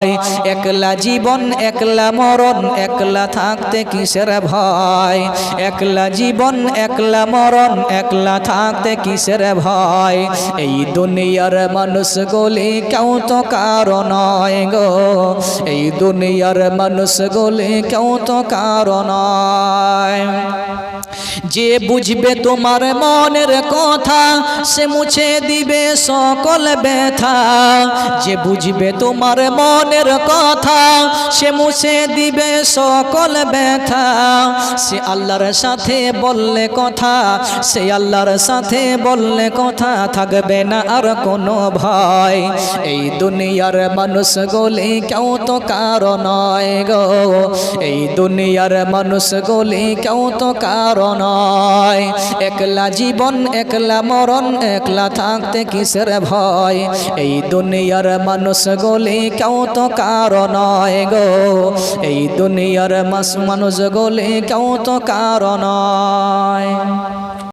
একলা জীবন একলা মরণ একলা থাকতে কিসের ভয়, একলা জীবন একলা মরণ একলা থাকতে কিসের ভয়। এই দুনিয়ার মানুষ গলি কেউ তো কারো নয় গো, এই দুনিয়ার মানুষ গলি কেউ তো কারো নয়। যে বুঝবে তোমার মনের কথা সে মুছে দিবে সকল ব্যথা, যে বুঝবে তোমার মনের কথা সে মুছে দিবে সকল ব্যথা। সে আল্লাহর সাথে বললে কথা, সে আল্লাহর সাথে বললে কথা, থাকবে না আর কোনো ভয়। এই দুনিয়ার মানুষ গলি কেউ তো কারো নয় গো, এই দুনিয়ার মানুষ গলি কেউ তো কারো নয়। একলা জীবন একলা মরণ একলা থাকতে কিসের ভয়। এই দুনিয়ার মানুষ গলি কেউ তো কারো নয় গো, এই দুনিয়ার মানুষ গলি কেউ তো কারো নয়।